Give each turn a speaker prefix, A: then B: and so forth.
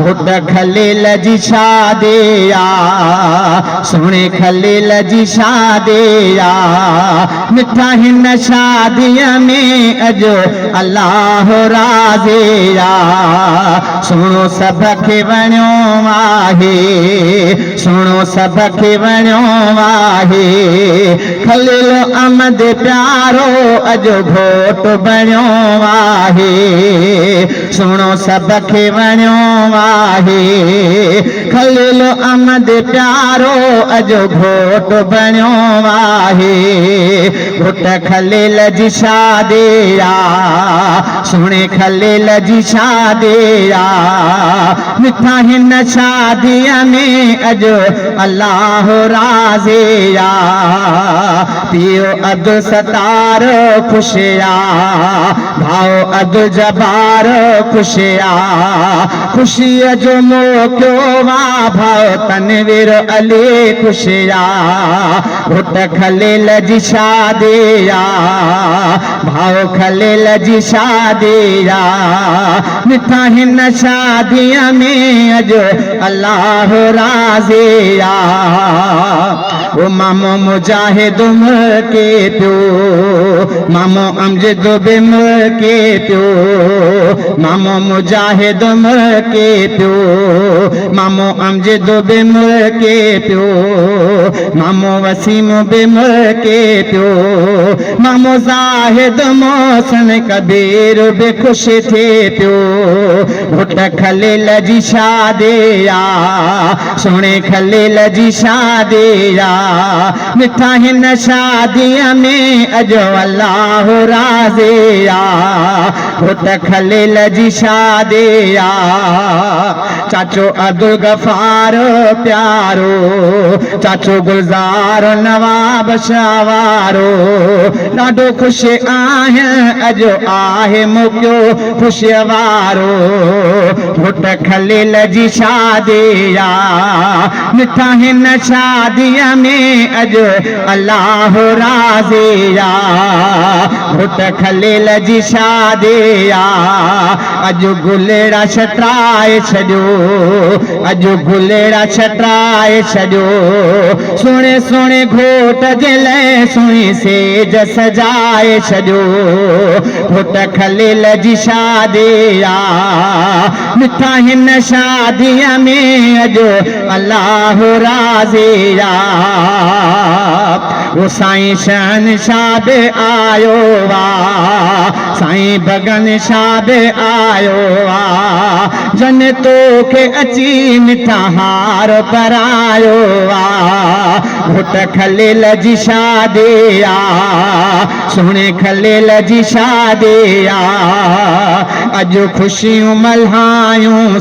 A: घुट खलील जी शादिया सोने खलील जी शादिया मिठा हिन शादिया में अजो अल्लाह राज़िया सुनो सब खे वणियो आहे सुनो सब खे वणियो आहे खलील अहमद प्यारो अजो घोट बणियो आहे सुनो सब खे वणियो आहे खलील अहमद प्यारो अजो घोट बणियो आहे घुट खलील जी शादिया सुणे खलील जी शादिया मिठा हिन शादिया में अजो अल्लाह राज़िया पियो अब्दुल सत्तार खुशिया भाओ अब्दुल जब्बार खुशिया खुशी जो मौक़ो वा भाओ तनवीर अली खुशिया घुट खलील जी शादिया भाओ खलील जी शादिया मिठा हिन शादिया में अजो अल्लाह राज़िया ओ मामो मुजाहिद के प्यो मामो अमजद बिम के प्यो मामो मुजाहिद के प्यो मामो अमजद बिम के प्यो मामो वसीम बिम के प्यो मामो जाहिद मोहसिन कबीर बि खुश थे प्यो घुट खलील जी शादिया सुणे खलील जी शादिया मिठा हिन शादिया में अजो अल्लाह राज़िया घुट खलील जी शादिया चाचो अब्दुल गफ़ार प्यारो चाचो गुलज़ार नवाब शावारो ॾाढो ख़ुशि आहियां अजो आहे मौक़ो ख़ुशीअ वारो घुट खलील जी शादिया मिठा हिन शादिया में अजो अल्लाह राज़िया घुट खलील जी शादिया अजो गुलेड़ा छटाए छॾियो अजो गुलेड़ा छटाए छॾियो सुहिणे सुहिणे घोट जे लाइ सुहिणी सेज सजाए छॾियो घुट खलील जी शादिया मिठा हिन शादिया में अजो अल्लाह राज़िया वो साईं शहनशाह बि आयो वा साईं भगन शाह बि आयो वा जन तोखे अची मिठा हार परायो वा घुट खलील जी शादिया सुहिणे खलील जी शादिया अॼु ख़ुशियूं मल्हायूं